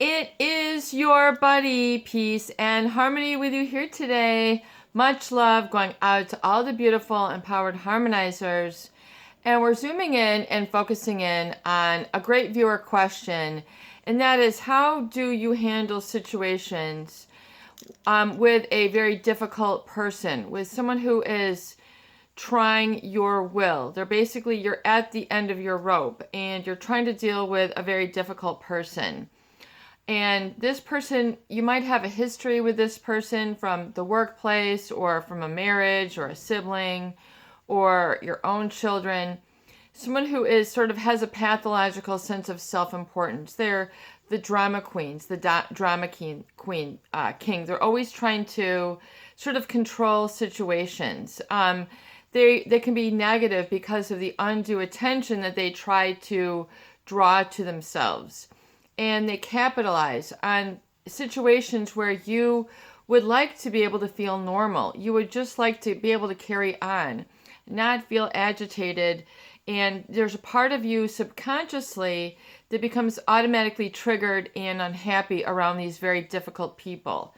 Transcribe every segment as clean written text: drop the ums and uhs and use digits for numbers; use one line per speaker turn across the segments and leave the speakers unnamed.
it is your buddy, Peace and Harmony with you here today. Much love going out to all the beautiful, empowered harmonizers. And we're zooming in and focusing in on a great viewer question, and that is, how do you handle situations with a very difficult person, with someone who is trying your will? They're basically, you're at the end of your rope and you're trying to deal with a very difficult person. And this person, you might have a history with this person from the workplace or from a marriage or a sibling or your own children. Someone who is sort of has a pathological sense of self-importance. They're the drama queens, the drama king. They're always trying to sort of control situations. They can be negative because of the undue attention that they try to draw to themselves. And they capitalize on situations where you would like to be able to feel normal. You would just like to be able to carry on, not feel agitated. And there's a part of you subconsciously that becomes automatically triggered and unhappy around these very difficult people.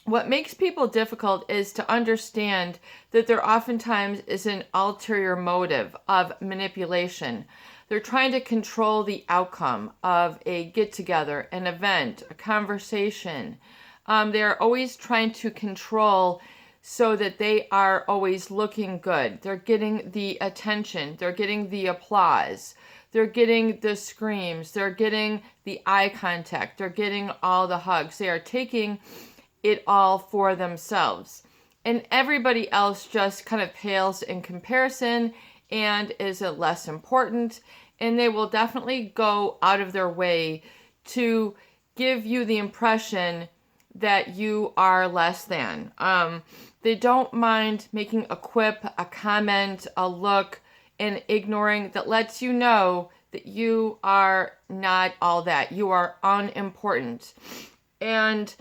What makes people difficult is to understand that there oftentimes is an ulterior motive of manipulation. They're trying to control the outcome of a get-together, an event, a conversation. They're always trying to control so that they are always looking good. They're getting the attention. They're getting the applause. They're getting the screams. They're getting the eye contact. They're getting all the hugs. They are taking it all for themselves. And everybody else just kind of pales in comparison and is less important, and they will definitely go out of their way to give you the impression that you are less than. They don't mind making a quip, a comment, a look, and ignoring that lets you know that you are not all that. You are unimportant. And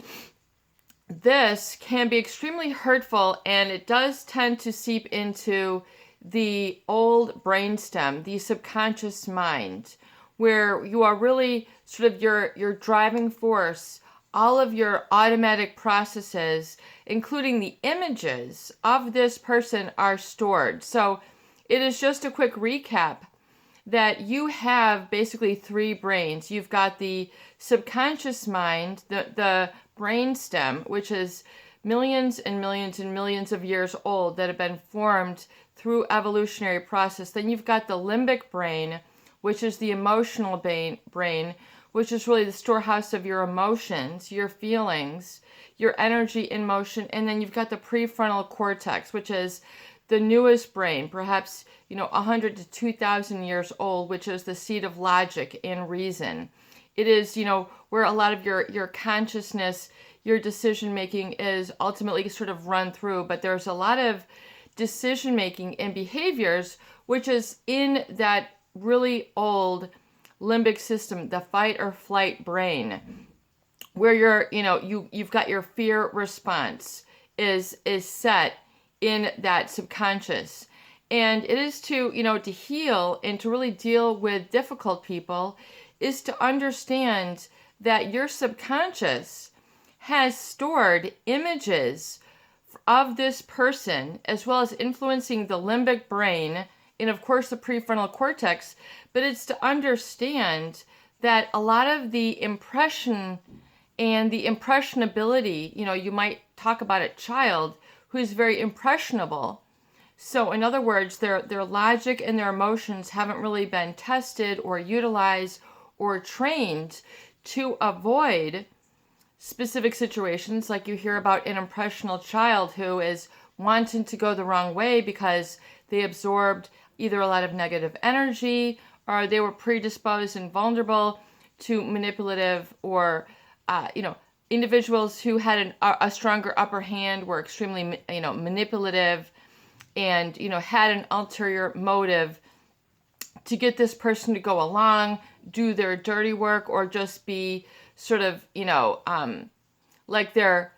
this can be extremely hurtful, and it does tend to seep into the old brainstem, the subconscious mind, where you are really sort of your driving force. All of your automatic processes, including the images of this person, are stored. So it is just a quick recap that you have basically three brains. You've got the subconscious mind, the brainstem, which is millions and millions and millions of years old, that have been formed through evolutionary process. Then you've got the limbic brain, which is the emotional brain, which is really the storehouse of your emotions, your feelings, your energy in motion. And then you've got the prefrontal cortex, which is the newest brain, perhaps 100 to 2,000 years old, which is the seat of logic and reason. It is, where a lot of your consciousness, your decision making is ultimately sort of run through. But there's a lot of decision making and behaviors which is in that really old limbic system, the fight or flight brain, where you've got your fear response is set in that subconscious. And it is to heal and to really deal with difficult people is to understand that your subconscious has stored images of this person, as well as influencing the limbic brain and of course the prefrontal cortex. But it's to understand that a lot of the impression and the impressionability, you might talk about a child who's very impressionable. So in other words, their logic and their emotions haven't really been tested or utilized or trained to avoid specific situations. Like you hear about an impressionable child who is wanting to go the wrong way because they absorbed either a lot of negative energy or they were predisposed and vulnerable to manipulative or, individuals who had a stronger upper hand, were extremely, manipulative and, had an ulterior motive to get this person to go along, do their dirty work, or just be sort of, like their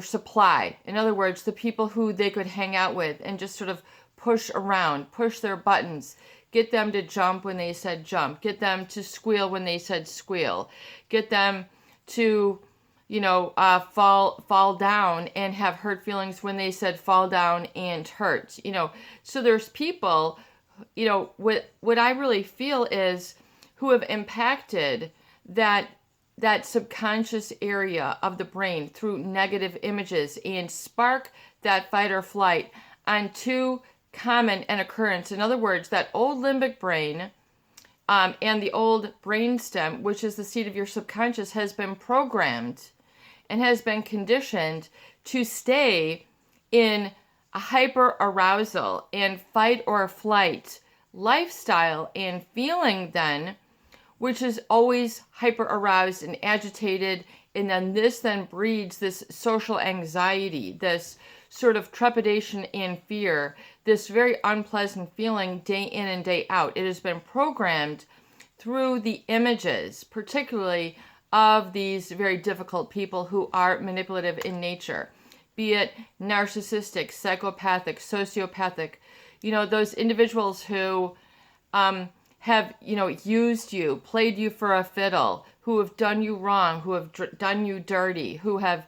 supply. In other words, the people who they could hang out with and just sort of push around, push their buttons, Get them to jump when they said jump. Get them to squeal when they said squeal. Get them to, fall down and have hurt feelings when they said fall down and hurt. So there's people, what I really feel is who have impacted that subconscious area of the brain through negative images and spark that fight or flight on too common an occurrence. In other words, that old limbic brain and the old brainstem, which is the seat of your subconscious, has been programmed and has been conditioned to stay in a hyper arousal and fight or flight lifestyle and feeling then, which is always hyper aroused and agitated. And then this then breeds this social anxiety, this sort of trepidation and fear, this very unpleasant feeling day in and day out. It has been programmed through the images, particularly of these very difficult people who are manipulative in nature, be it narcissistic, psychopathic, sociopathic, those individuals who have, used you, played you for a fiddle, who have done you wrong, who have done you dirty, who have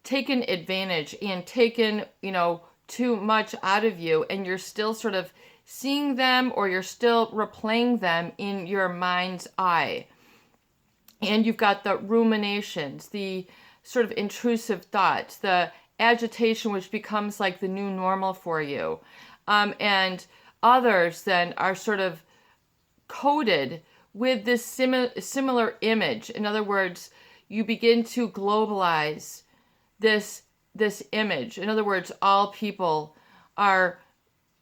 taken advantage and taken, too much out of you, and you're still sort of seeing them, or you're still replaying them in your mind's eye. And you've got the ruminations, the sort of intrusive thoughts, the agitation, which becomes like the new normal for you. And others then are sort of coded with this similar image. In other words, you begin to globalize this image. In other words, all people are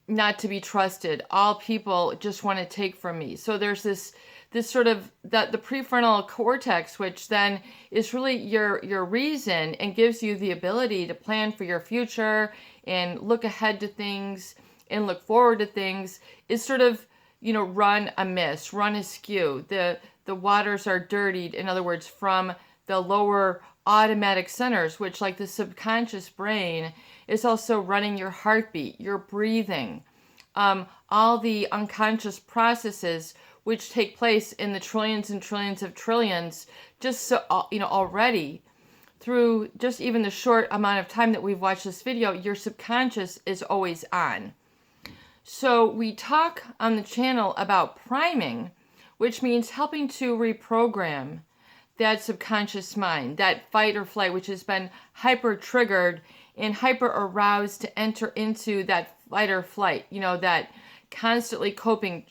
not to be trusted. All people just want to take from me. So there's this sort of the prefrontal cortex, which then is really your reason and gives you the ability to plan for your future and look ahead to things and look forward to things, is sort of, run amiss, run askew. The waters are dirtied, in other words, from the lower automatic centers, which, like the subconscious brain, is also running your heartbeat, your breathing, all the unconscious processes which take place in the trillions and trillions of trillions, just so, already through just even the short amount of time that we've watched this video, your subconscious is always on. So we talk on the channel about priming, which means helping to reprogram that subconscious mind, that fight or flight, which has been hyper triggered and hyper aroused to enter into that fight or flight, that constantly coping,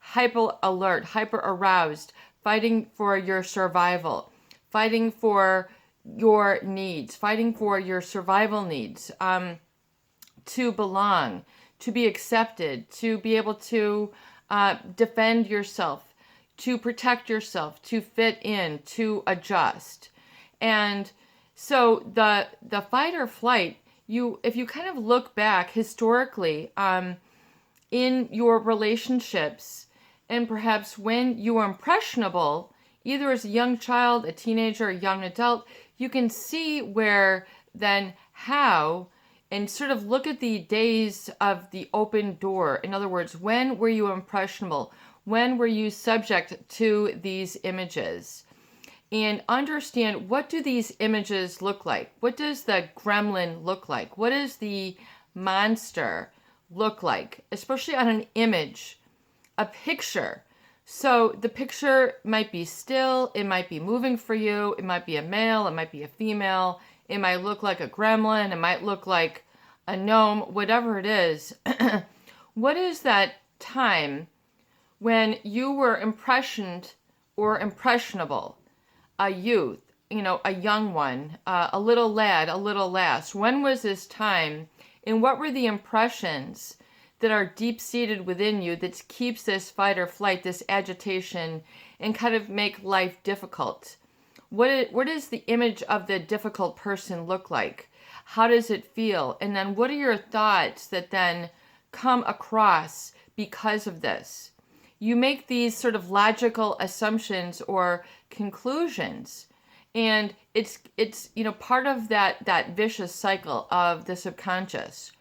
hyper alert, hyper aroused, fighting for your survival, fighting for your needs, fighting for your survival needs, to belong, to be accepted, to be able to defend yourself, to protect yourself, to fit in, to adjust. And so the fight or flight, if you kind of look back historically in your relationships, and perhaps when you were impressionable, either as a young child, a teenager, a young adult, you can see where then how, and sort of look at the days of the open door. In other words, when were you impressionable? When were you subject to these images? And understand, what do these images look like? What does the gremlin look like? What does the monster look like? Especially on an image, a picture. So the picture might be still, it might be moving for you, it might be a male, it might be a female, it might look like a gremlin, it might look like a gnome, whatever it is. What is that time when you were impressioned or impressionable? A youth, a young one, a little lad, a little lass. When was this time, and what were the impressions that are deep-seated within you that keeps this fight or flight, this agitation, and kind of make life difficult? What does the image of the difficult person look like? How does it feel? And then what are your thoughts that then come across because of this? You make these sort of logical assumptions or conclusions, and it's part of that vicious cycle of the subconscious.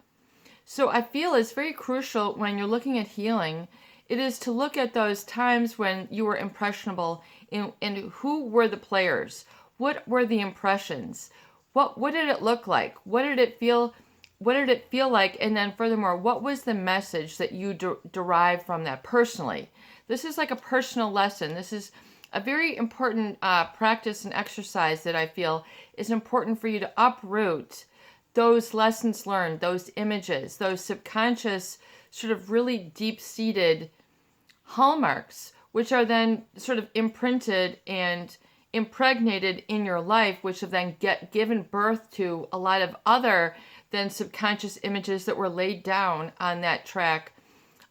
So I feel it's very crucial when you're looking at healing It is to look at those times when you were impressionable and who were the players? What were the impressions? What did it look like? What did it feel? What did it feel like? And then furthermore, what was the message that you derived from that personally? This is like a personal lesson. This is a very important practice and exercise that I feel is important for you to uproot those lessons learned, those images, those subconscious, sort of really deep-seated hallmarks, which are then sort of imprinted and impregnated in your life, which have then given birth to a lot of other than subconscious images that were laid down on that track.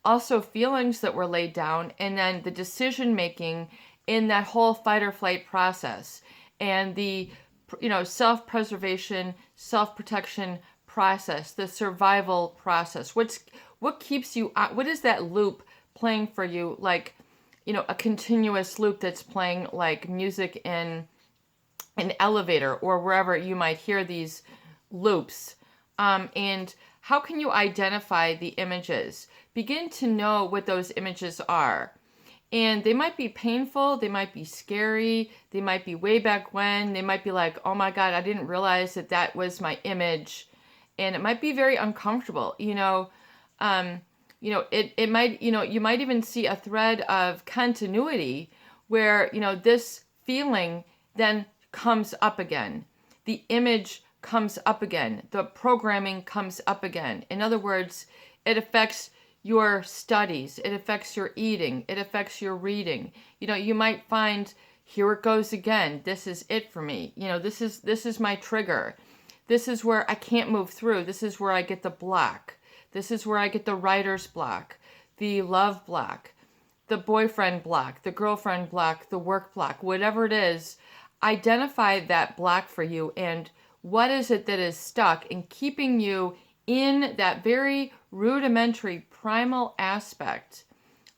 Also feelings that were laid down, and then the decision making in that whole fight or flight process, and the self-preservation, self-protection process, the survival process. What keeps you, what is that loop playing for you, like, a continuous loop that's playing like music in an elevator or wherever you might hear these loops. And how can you identify the images? Begin to know what those images are. And they might be painful, they might be scary, they might be way back when, they might be like, oh my God, I didn't realize that was my image. And it might be very uncomfortable, it might, you might even see a thread of continuity where, this feeling then comes up again. The image comes up again. The programming comes up again. In other words, it affects your studies. It affects your eating. It affects your reading. You might find, here it goes again. This is it for me. This is my trigger. This is where I can't move through. This is where I get the block. This is where I get the writer's block, the love block, the boyfriend block, the girlfriend block, the work block, whatever it is. Identify that block for you and what is it that is stuck in keeping you in that very rudimentary primal aspect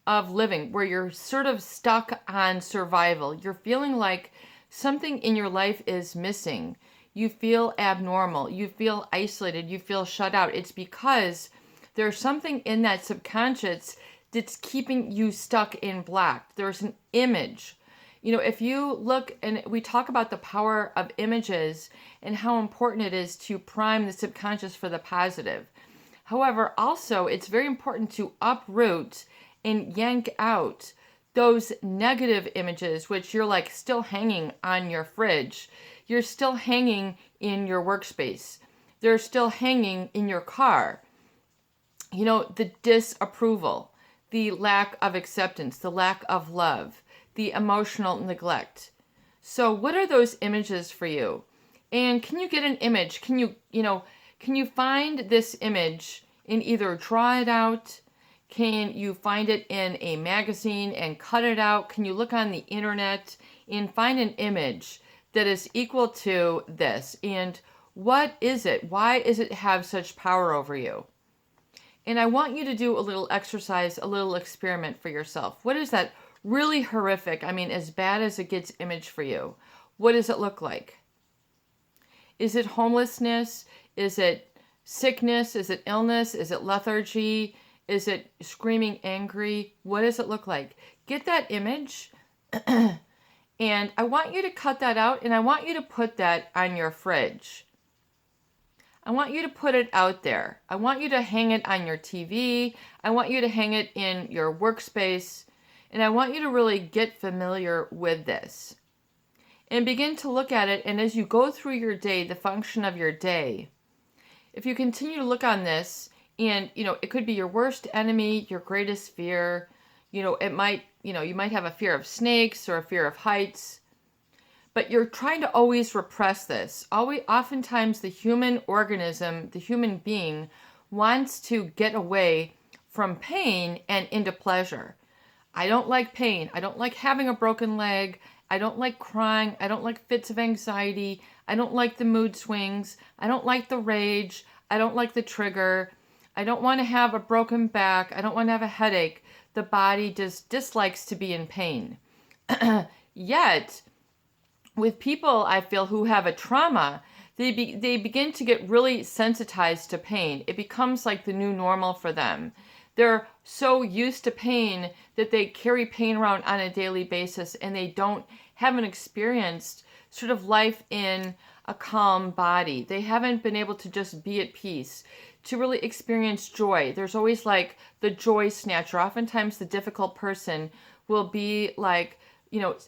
of living where you're sort of stuck on survival. You're feeling like something in your life is missing. You feel abnormal. You feel isolated. You feel shut out. It's because there's something in that subconscious that's keeping you stuck in black. There's an image. If you look, and we talk about the power of images and how important it is to prime the subconscious for the positive. However, also, it's very important to uproot and yank out those negative images, which you're like still hanging on your fridge. You're still hanging in your workspace. They're still hanging in your car. The disapproval, the lack of acceptance, the lack of love, the emotional neglect. So what are those images for you? And can you get an image? Can you find this image and either draw it out? Can you find it in a magazine and cut it out? Can you look on the internet and find an image that is equal to this? And what is it? Why does it have such power over you? And I want you to do a little exercise, a little experiment for yourself. What is that really horrific, as bad as it gets, image for you? What does it look like? Is it homelessness? Is it sickness? Is it illness? Is it lethargy? Is it screaming angry? What does it look like? Get that image and I want you to cut that out and I want you to put that on your fridge. I want you to put it out there. I want you to hang it on your TV. I want you to hang it in your workspace. And I want you to really get familiar with this. And begin to look at it. And as you go through your day, the function of your day, if you continue to look on this, and it could be your worst enemy, your greatest fear, it might, you might have a fear of snakes or a fear of heights. But you're trying to always repress this. Oftentimes the human organism, the human being, wants to get away from pain and into pleasure. I don't like pain. I don't like having a broken leg. I don't like crying. I don't like fits of anxiety. I don't like the mood swings. I don't like the rage. I don't like the trigger. I don't want to have a broken back. I don't want to have a headache. The body just dislikes to be in pain. Yet, with people, I feel, who have a trauma, they begin to get really sensitized to pain. It becomes like the new normal for them. They're so used to pain that they carry pain around on a daily basis, and they haven't experienced sort of life in a calm body. They haven't been able to just be at peace, to really experience joy. There's always like the joy snatcher. Oftentimes the difficult person will be like,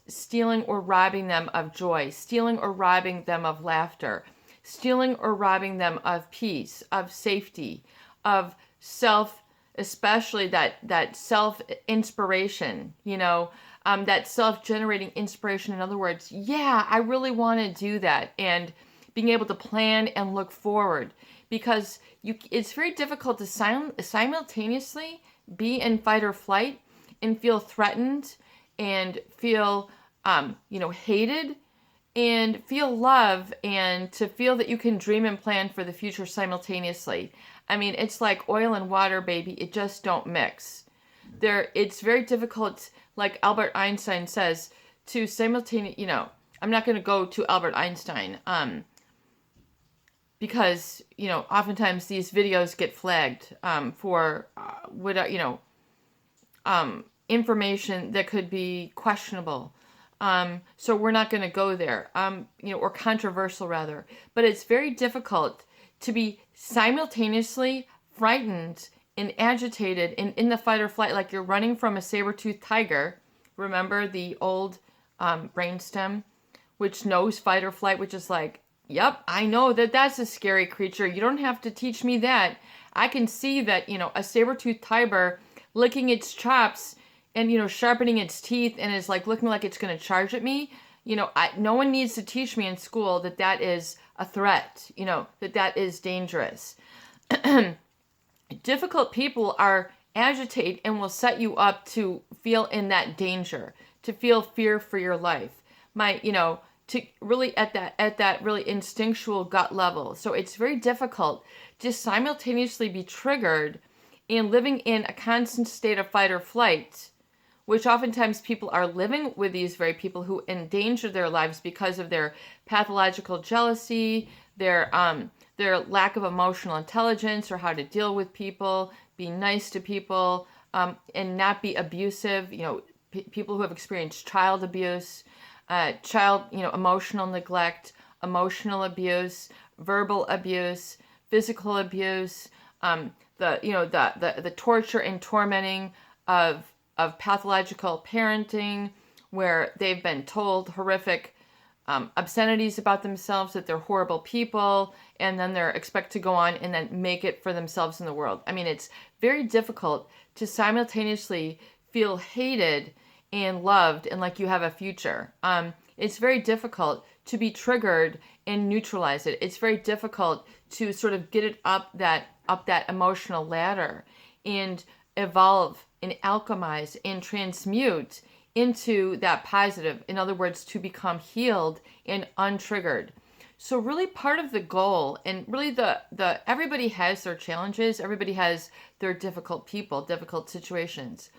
stealing or robbing them of joy, stealing or robbing them of laughter, stealing or robbing them of peace, of safety, of self, especially that self inspiration, that self generating inspiration. In other words, yeah, I really want to do that. And being able to plan and look forward, because it's very difficult to simultaneously be in fight or flight and feel threatened and feel, hated and feel love, and to feel that you can dream and plan for the future simultaneously. I mean, it's like oil and water, baby. It just don't mix. It's very difficult, like Albert Einstein says, to simultaneously, I'm not going to go to Albert Einstein, because, oftentimes these videos get flagged for, information that could be questionable. So we're not going to go there, or controversial rather. But it's very difficult to be simultaneously frightened and agitated and in the fight or flight, like you're running from a saber-toothed tiger. Remember the old brainstem, which knows fight or flight, which is like, yep, I know that's a scary creature. You don't have to teach me that. I can see that, a saber-toothed tiger licking its chops and, sharpening its teeth and is like looking like it's going to charge at me. No one needs to teach me in school that is a threat, that is dangerous. Difficult people are agitate and will set you up to feel in that danger, to feel fear for your life. To really at that really instinctual gut level. So it's very difficult to simultaneously be triggered and living in a constant state of fight or flight, which oftentimes people are living with these very people who endanger their lives because of their pathological jealousy, their lack of emotional intelligence or how to deal with people, be nice to people, and not be abusive. People who have experienced child abuse, emotional neglect, emotional abuse, verbal abuse, physical abuse, the torture and tormenting of pathological parenting, where they've been told horrific obscenities about themselves, that they're horrible people, and then they're expected to go on and then make it for themselves in the world. I mean, it's very difficult to simultaneously feel hated and loved and like you have a future. It's very difficult to be triggered and neutralize it. It's very difficult to sort of get it up that emotional ladder and evolve and alchemize and transmute into that positive. In other words, to become healed and untriggered. So really part of the goal, and really the everybody has their challenges, everybody has their difficult people, difficult situations.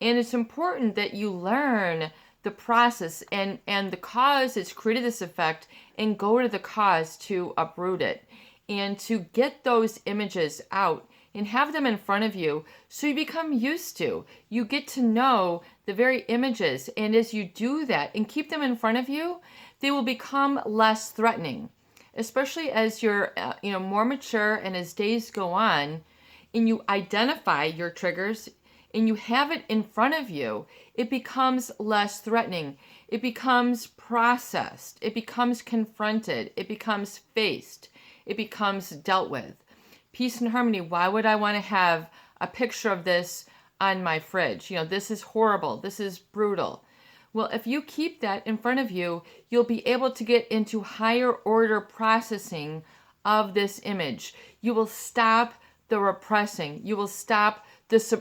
And it's important that you learn the process and the cause that's created this effect, and go to the cause to uproot it and to get those images out and have them in front of you, so you become used to, you get to know the very images. And as you do that and keep them in front of you, they will become less threatening, especially as you're more mature and as days go on and you identify your triggers and you have it in front of you, it becomes less threatening. It becomes processed. It becomes confronted. It becomes faced. It becomes dealt with. Peace and harmony. Why would I want to have a picture of this on my fridge? This is horrible. This is brutal. Well, if you keep that in front of you, you'll be able to get into higher order processing of this image. You will stop the repressing. You will stop this,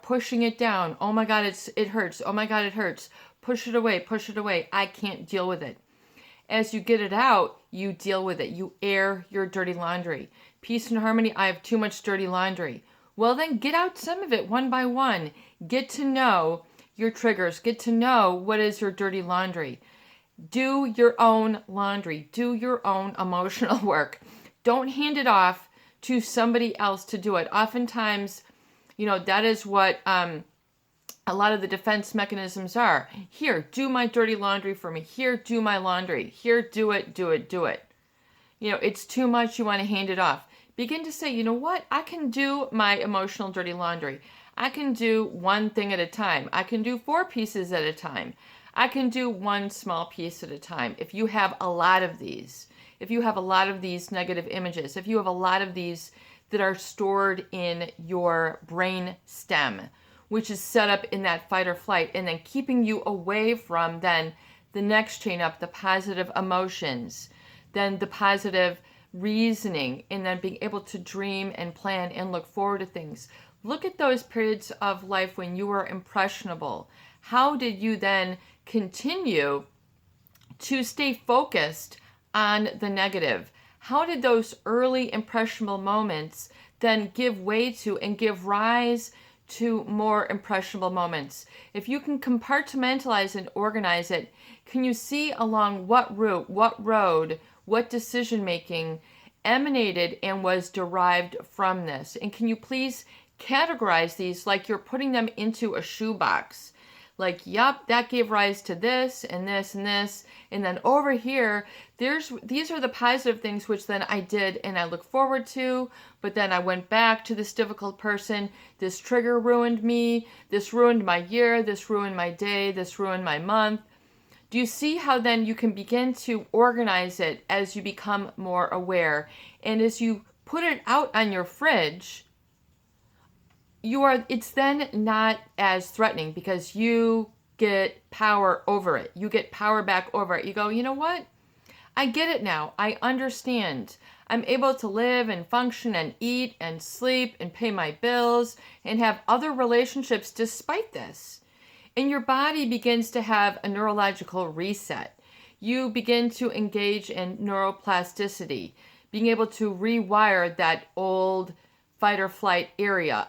pushing it down. Oh my God, it hurts. Oh my God, it hurts. Push it away. Push it away. I can't deal with it. As you get it out, you deal with it. You air your dirty laundry. Peace and harmony. I have too much dirty laundry. Well, then get out some of it one by one. Get to know your triggers. Get to know what is your dirty laundry. Do your own laundry. Do your own emotional work. Don't hand it off to somebody else to do it. Oftentimes, That is what a lot of the defense mechanisms are. Here, do my dirty laundry for me. Here, do my laundry. Here, do it, do it, do it. It's too much. You want to hand it off. Begin to say, you know what? I can do my emotional dirty laundry. I can do one thing at a time. I can do 4 pieces at a time. I can do one small piece at a time. If you have a lot of these, if you have a lot of these negative images, if you have a lot of these that are stored in your brain stem, which is set up in that fight or flight, and then keeping you away from then the next chain up, the positive emotions, then the positive reasoning, and then being able to dream and plan and look forward to things. Look at those periods of life when you were impressionable. How did you then continue to stay focused on the negative? How did those early impressionable moments then give way to and give rise to more impressionable moments? If you can compartmentalize and organize it, can you see along what route, what road, what decision making emanated and was derived from this? And can you please categorize these like you're putting them into a shoebox? Like, yup, that gave rise to this and this and this. And then over here, these are the positive things which then I did and I look forward to. But then I went back to this difficult person. This trigger ruined me. This ruined my year. This ruined my day. This ruined my month. Do you see how then you can begin to organize it as you become more aware? And as you put it out on your fridge, it's then not as threatening because you get power over it. You get power back over it. You go, you know what? I get it now. I understand. I'm able to live and function and eat and sleep and pay my bills and have other relationships despite this. And your body begins to have a neurological reset. You begin to engage in neuroplasticity, being able to rewire that old fight or flight area.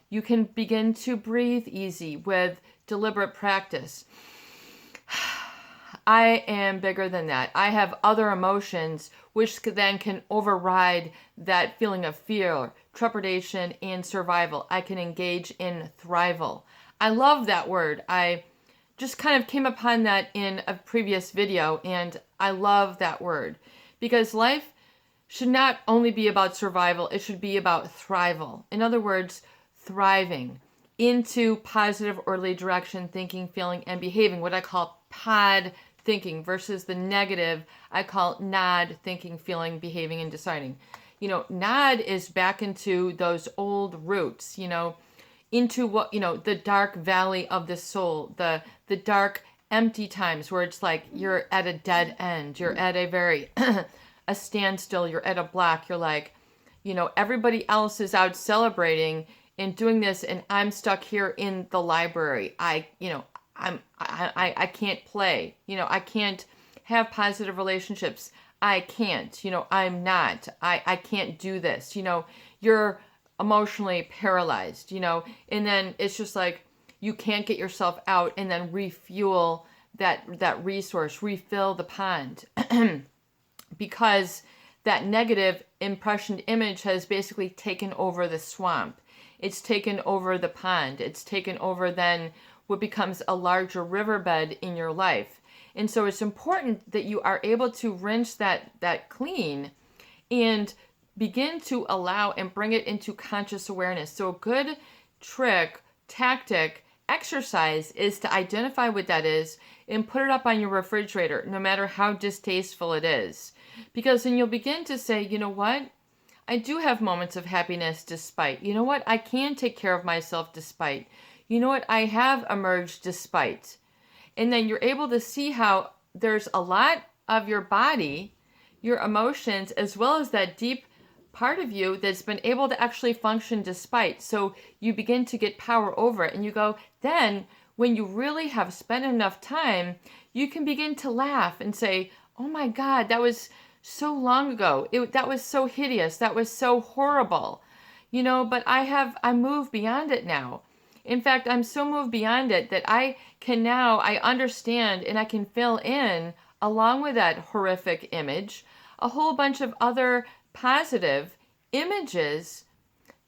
You can begin to breathe easy with deliberate practice. I am bigger than that. I have other emotions which then can override that feeling of fear, trepidation, and survival. I can engage in thrival. I love that word. I just kind of came upon that in a previous video, and I love that word because life should not only be about survival, it should be about thrival. In other words, thriving into positive orderly direction, thinking, feeling, and behaving, what I call pod thinking versus the negative I call nod thinking, feeling, behaving, and deciding. Nod is back into those old roots, into what, the dark valley of the soul, the dark empty times where it's like you're at a dead end, you're at a very a standstill, you're at a block, you're like, everybody else is out celebrating and doing this and I'm stuck here in the library. I can't play, I can't have positive relationships. I can't, I'm not, I can't do this, you're emotionally paralyzed, and then it's just like, you can't get yourself out and then refuel that resource, refill the pond. Because that negative impression image has basically taken over the swamp. It's taken over the pond. It's taken over then what becomes a larger riverbed in your life. And so it's important that you are able to rinse that clean and begin to allow and bring it into conscious awareness. So a good trick, tactic, exercise is to identify what that is and put it up on your refrigerator, no matter how distasteful it is. Because then you'll begin to say, you know what? I do have moments of happiness despite. You know what? I can take care of myself despite. You know what? I have emerged despite. And then you're able to see how there's a lot of your body, your emotions, as well as that deep part of you that's been able to actually function despite. So you begin to get power over it. And you go, then when you really have spent enough time, you can begin to laugh and say, oh my God, that was so long ago. That was so hideous. That was so horrible. But I moved beyond it now. In fact, I'm so moved beyond it that I understand and I can fill in, along with that horrific image, a whole bunch of other positive images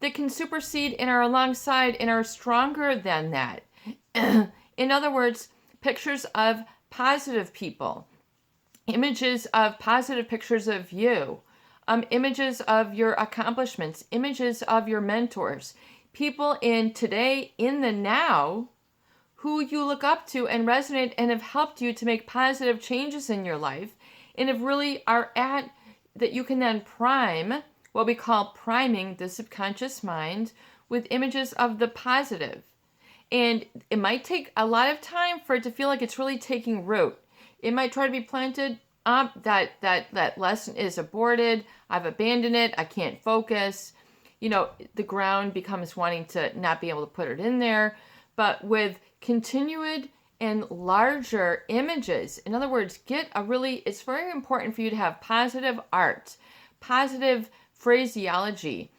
that can supersede and are alongside and are stronger than that. In other words, pictures of positive people, images of positive pictures of you, images of your accomplishments, images of your mentors, people in today, in the now, who you look up to and resonate and have helped you to make positive changes in your life, and have really are at that you can then prime, what we call priming the subconscious mind with images of the positive. And it might take a lot of time for it to feel like it's really taking root. It might try to be planted up, that lesson is aborted, I've abandoned it, I can't focus. The ground becomes wanting to not be able to put it in there. But with continued and larger images, in other words, it's very important for you to have positive art, positive phraseology.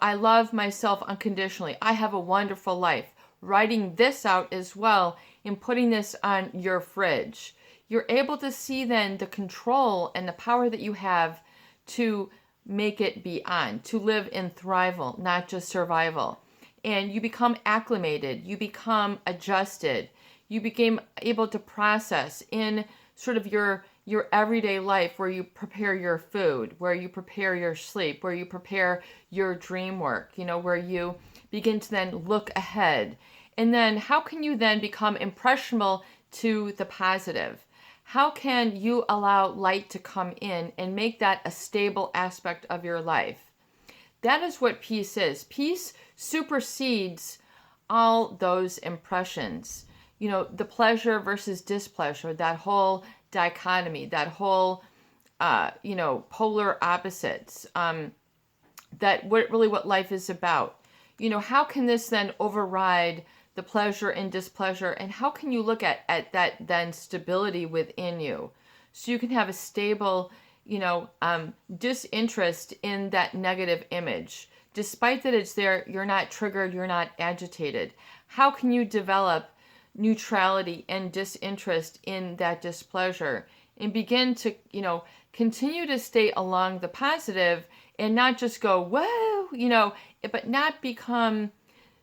I love myself unconditionally. I have a wonderful life. Writing this out as well and putting this on your fridge. You're able to see then the control and the power that you have to make it be on, to live in thrival, not just survival. And you become acclimated, you become adjusted, you became able to process in sort of your everyday life, where you prepare your food, where you prepare your sleep, where you prepare your dream work, where you begin to then look ahead. And then how can you then become impressionable to the positive? How can you allow light to come in and make that a stable aspect of your life? That is what peace is. Peace supersedes all those impressions. The pleasure versus displeasure, that whole dichotomy, that whole, polar opposites, what life is about. How can this then override the pleasure and displeasure, and how can you look at that then stability within you, so you can have a stable, disinterest in that negative image. Despite that it's there, you're not triggered, you're not agitated. How can you develop neutrality and disinterest in that displeasure and begin to, continue to stay along the positive and not just go, whoa, but not become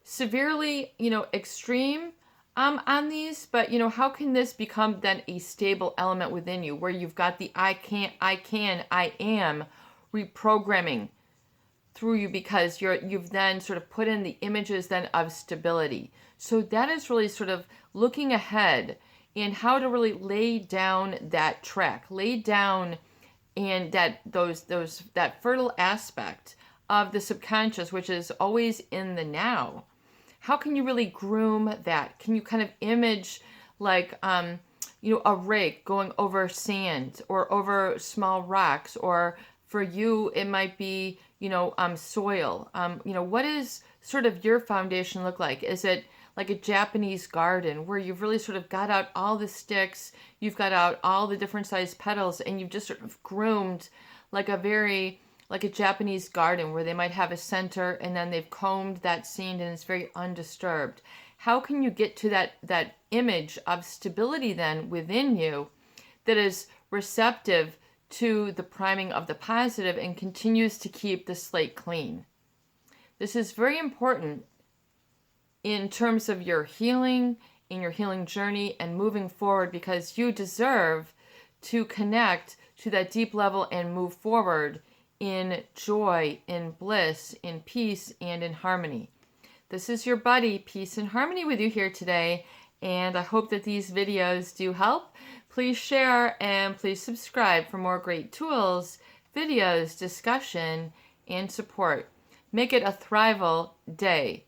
severely, extreme on these, but, how can this become then a stable element within you, where you've got the I am reprogramming through you, because you've then sort of put in the images then of stability. So that is really sort of looking ahead and how to really lay down that track, lay down and that fertile aspect of the subconscious, which is always in the now. How can you really groom that? Can you kind of image like, a rake going over sand or over small rocks, or for you, it might be, soil. What is sort of your foundation look like? Is it like a Japanese garden where you've really sort of got out all the sticks, you've got out all the different sized petals, and you've just sort of groomed like a Japanese garden where they might have a center and then they've combed that scene and it's very undisturbed. How can you get to that image of stability then within you that is receptive to the priming of the positive and continues to keep the slate clean? This is very important in terms of your healing, in your healing journey and moving forward, because you deserve to connect to that deep level and move forward in joy, in bliss, in peace, and in harmony. This is your buddy, Peace and Harmony, with you here today, and I hope that these videos do help. Please share and please subscribe for more great tools, videos, discussion, and support. Make it a thrival day.